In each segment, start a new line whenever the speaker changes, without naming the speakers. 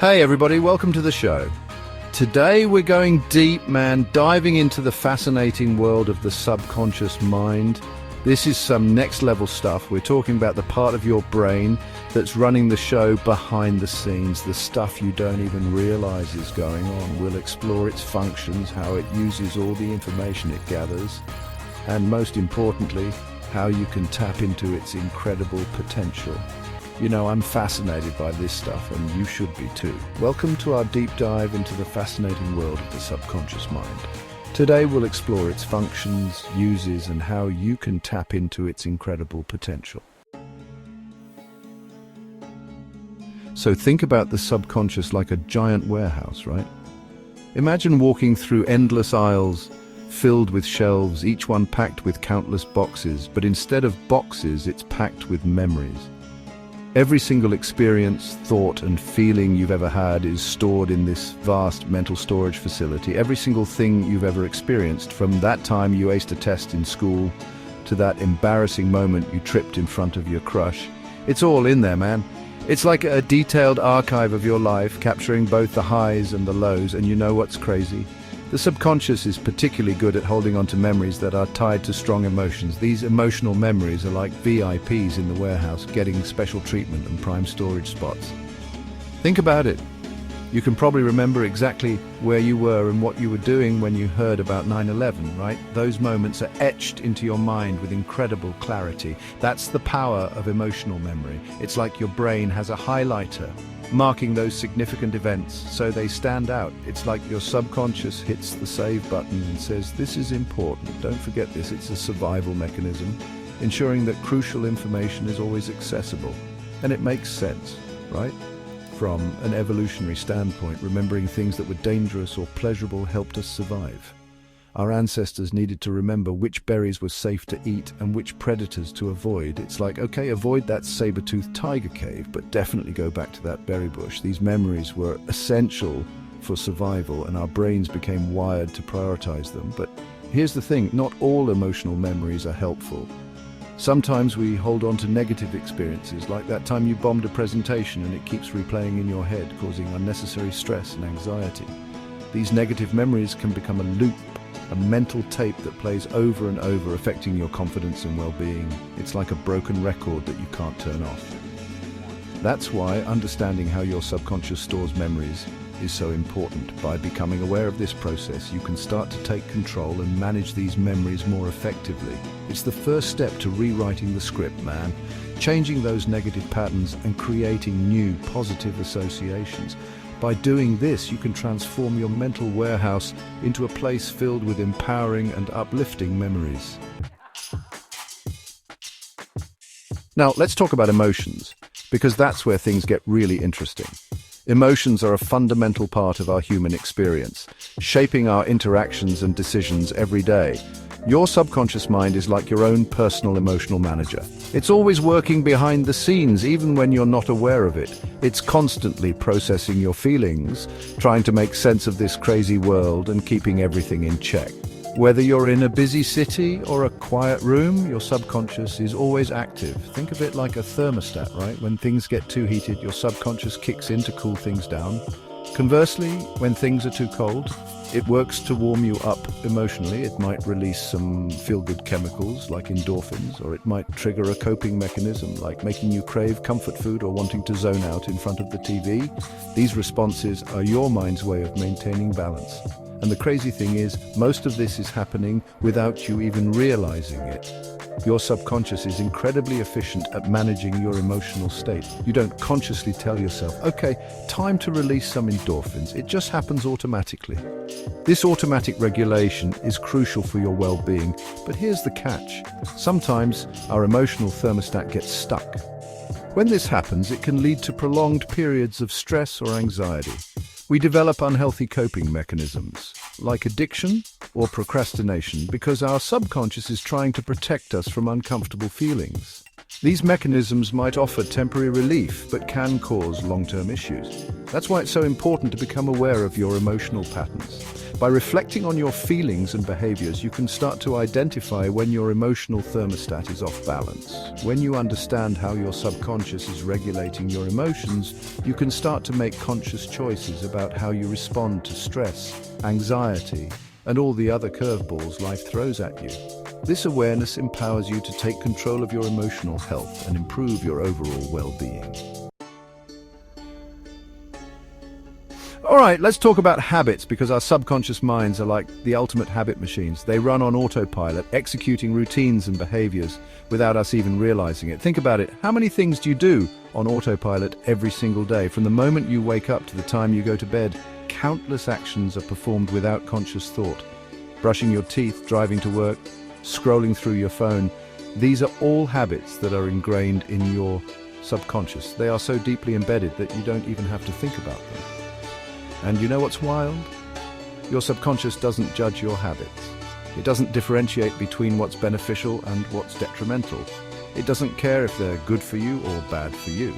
Hey everybody, welcome to the show. Today we're going deep, man, diving into the fascinating world of the subconscious mind. This is some next level stuff. We're talking about the part of your brain that's running the show behind the scenes, the stuff you don't even realize is going on. We'll explore its functions, how it uses all the information it gathers, and most importantly, how you can tap into its incredible potential. You know, I'm fascinated by this stuff, and you should be too. Welcome to our deep dive into the fascinating world of the subconscious mind. Today we'll explore its functions, uses, and how you can tap into its incredible potential. So think about the subconscious like a giant warehouse, right? Imagine walking through endless aisles filled with shelves, each one packed with countless boxes, but instead of boxes, it's packed with memories. Every single experience, thought, and feeling you've ever had is stored in this vast mental storage facility. Every single thing you've ever experienced, from that time you aced a test in school to that embarrassing moment you tripped in front of your crush, it's all in there, man. It's like a detailed archive of your life, capturing both the highs and the lows. And you know what's crazy? The subconscious is particularly good at holding on to memories that are tied to strong emotions. These emotional memories are like VIPs in the warehouse, getting special treatment and prime storage spots. Think about it. You can probably remember exactly where you were and what you were doing when you heard about 9/11, right? Those moments are etched into your mind with incredible clarity. That's the power of emotional memory. It's like your brain has a highlighter marking those significant events so they stand out. It's like your subconscious hits the save button and says, this is important, don't forget this. It's a survival mechanism, ensuring that crucial information is always accessible. And it makes sense, right? From an evolutionary standpoint, remembering things that were dangerous or pleasurable helped us survive. Our ancestors needed to remember which berries were safe to eat and which predators to avoid. It's like, okay, avoid that saber-toothed tiger cave, but definitely go back to that berry bush. These memories were essential for survival, and our brains became wired to prioritize them. But here's the thing, not all emotional memories are helpful. Sometimes we hold on to negative experiences, like that time you bombed a presentation and it keeps replaying in your head, causing unnecessary stress and anxiety. These negative memories can become a loop, a mental tape that plays over and over, affecting your confidence and well-being. It's like a broken record that you can't turn off. That's why understanding how your subconscious stores memories is so important. By becoming aware of this process, you can start to take control and manage these memories more effectively. It's the first step to rewriting the script, man. Changing those negative patterns and creating new positive associations. By doing this, you can transform your mental warehouse into a place filled with empowering and uplifting memories. Now, let's talk about emotions, because that's where things get really interesting. Emotions are a fundamental part of our human experience, shaping our interactions and decisions every day. Your subconscious mind is like your own personal emotional manager. It's always working behind the scenes, even when you're not aware of it. It's constantly processing your feelings, trying to make sense of this crazy world and keeping everything in check. Whether you're in a busy city or a quiet room, your subconscious is always active. Think of it like a thermostat, right? When things get too heated, your subconscious kicks in to cool things down. Conversely, when things are too cold, it works to warm you up emotionally. It might release some feel-good chemicals like endorphins, or it might trigger a coping mechanism like making you crave comfort food or wanting to zone out in front of the TV. These responses are your mind's way of maintaining balance. And the crazy thing is, most of this is happening without you even realizing it. Your subconscious is incredibly efficient at managing your emotional state. You don't consciously tell yourself, okay, time to release some endorphins. It just happens automatically. This automatic regulation is crucial for your well-being, but here's the catch. Sometimes our emotional thermostat gets stuck. When this happens, it can lead to prolonged periods of stress or anxiety. We develop unhealthy coping mechanisms, like addiction or procrastination, because our subconscious is trying to protect us from uncomfortable feelings. These mechanisms might offer temporary relief, but can cause long-term issues. That's why it's so important to become aware of your emotional patterns. By reflecting on your feelings and behaviors, you can start to identify when your emotional thermostat is off balance. When you understand how your subconscious is regulating your emotions, you can start to make conscious choices about how you respond to stress, anxiety, and all the other curveballs life throws at you. This awareness empowers you to take control of your emotional health and improve your overall well-being. All right, let's talk about habits, because our subconscious minds are like the ultimate habit machines. They run on autopilot, executing routines and behaviors without us even realizing it. Think about it. How many things do you do on autopilot every single day? From the moment you wake up to the time you go to bed, countless actions are performed without conscious thought. Brushing your teeth, driving to work, scrolling through your phone. These are all habits that are ingrained in your subconscious. They are so deeply embedded that you don't even have to think about them. And you know what's wild? Your subconscious doesn't judge your habits. It doesn't differentiate between what's beneficial and what's detrimental. It doesn't care if they're good for you or bad for you.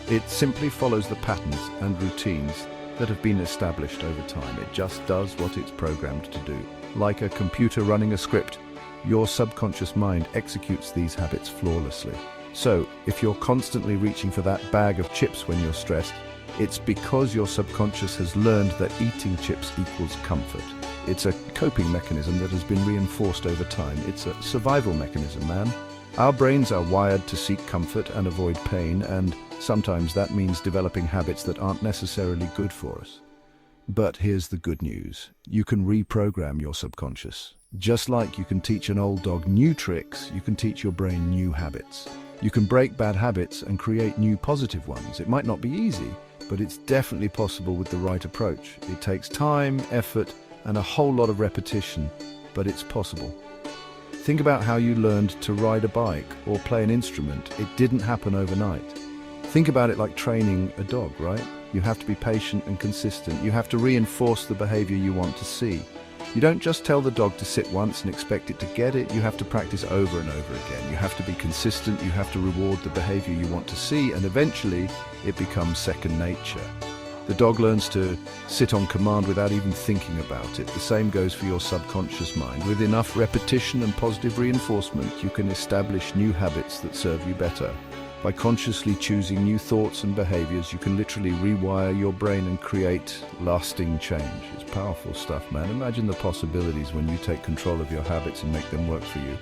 It simply follows the patterns and routines that have been established over time. It just does what it's programmed to do. Like a computer running a script, your subconscious mind executes these habits flawlessly. So, if you're constantly reaching for that bag of chips when you're stressed, it's because your subconscious has learned that eating chips equals comfort. It's a coping mechanism that has been reinforced over time. It's a survival mechanism, man. Our brains are wired to seek comfort and avoid pain, and sometimes that means developing habits that aren't necessarily good for us. But here's the good news. You can reprogram your subconscious. Just like you can teach an old dog new tricks, you can teach your brain new habits. You can break bad habits and create new positive ones. It might not be easy, but it's definitely possible with the right approach. It takes time, effort, and a whole lot of repetition, but it's possible. Think about how you learned to ride a bike or play an instrument. It didn't happen overnight. Think about it like training a dog, right? You have to be patient and consistent. You have to reinforce the behavior you want to see. You don't just tell the dog to sit once and expect it to get it. You have to practice over and over again. You have to be consistent. You have to reward the behavior you want to see, and eventually it becomes second nature. The dog learns to sit on command without even thinking about it. The same goes for your subconscious mind. With enough repetition and positive reinforcement, you can establish new habits that serve you better. By consciously choosing new thoughts and behaviors, you can literally rewire your brain and create lasting change. It's powerful stuff, man. Imagine the possibilities when you take control of your habits and make them work for you.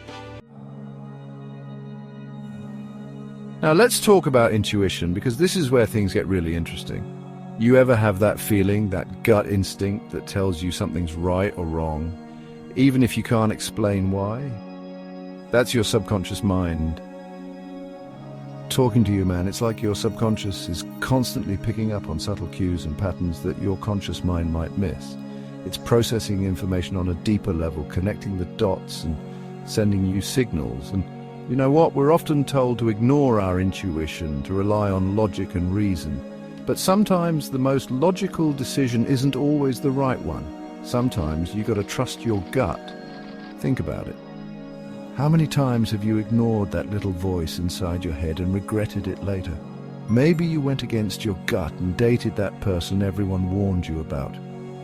Now let's talk about intuition, because this is where things get really interesting. You ever have that feeling, that gut instinct that tells you something's right or wrong, even if you can't explain why? That's your subconscious mind talking to you, man. It's like your subconscious is constantly picking up on subtle cues and patterns that your conscious mind might miss. It's processing information on a deeper level, connecting the dots and sending you signals. And you know what? We're often told to ignore our intuition, to rely on logic and reason. But sometimes the most logical decision isn't always the right one. Sometimes you got to trust your gut. Think about it. How many times have you ignored that little voice inside your head and regretted it later? Maybe you went against your gut and dated that person everyone warned you about.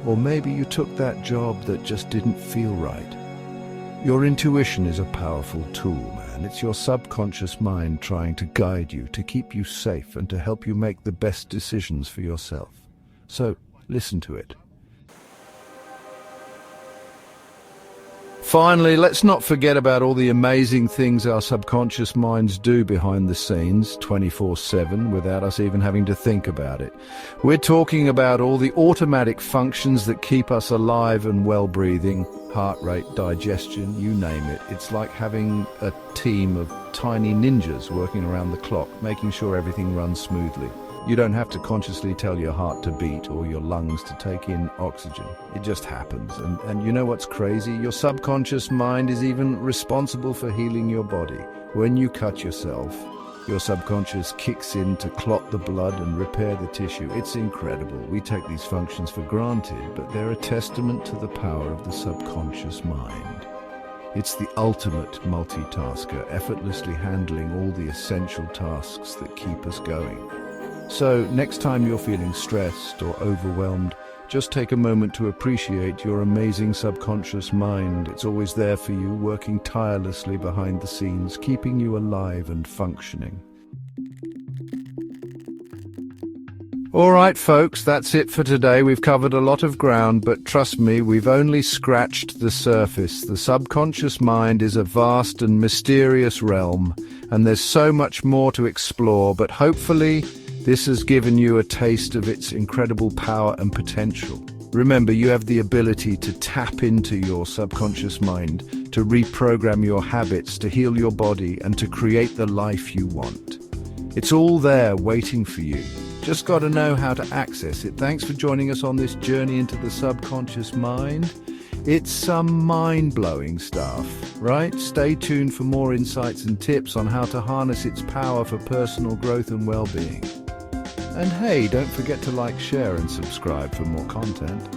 Or maybe you took that job that just didn't feel right. Your intuition is a powerful tool, man. It's your subconscious mind trying to guide you, to keep you safe, and to help you make the best decisions for yourself. So, listen to it. Finally, let's not forget about all the amazing things our subconscious minds do behind the scenes 24/7 without us even having to think about it. We're talking about all the automatic functions that keep us alive and well-breathing, heart rate, digestion, you name it. It's like having a team of tiny ninjas working around the clock, making sure everything runs smoothly. You don't have to consciously tell your heart to beat or your lungs to take in oxygen. It just happens. And you know what's crazy? Your subconscious mind is even responsible for healing your body. When you cut yourself, your subconscious kicks in to clot the blood and repair the tissue. It's incredible. We take these functions for granted, but they're a testament to the power of the subconscious mind. It's the ultimate multitasker, effortlessly handling all the essential tasks that keep us going. So next time you're feeling stressed or overwhelmed, Just take a moment to appreciate your amazing subconscious mind. It's always there for you, working tirelessly behind the scenes, keeping you alive and functioning. All right, folks, that's it for today. We've covered a lot of ground, but trust me, we've only scratched the surface. The subconscious mind is a vast and mysterious realm, and there's so much more to explore, but hopefully this has given you a taste of its incredible power and potential. Remember, you have the ability to tap into your subconscious mind, to reprogram your habits, to heal your body, and to create the life you want. It's all there waiting for you. Just got to know how to access it. Thanks for joining us on this journey into the subconscious mind. It's some mind-blowing stuff, right? Stay tuned for more insights and tips on how to harness its power for personal growth and well-being. And hey, don't forget to like, share, and subscribe for more content.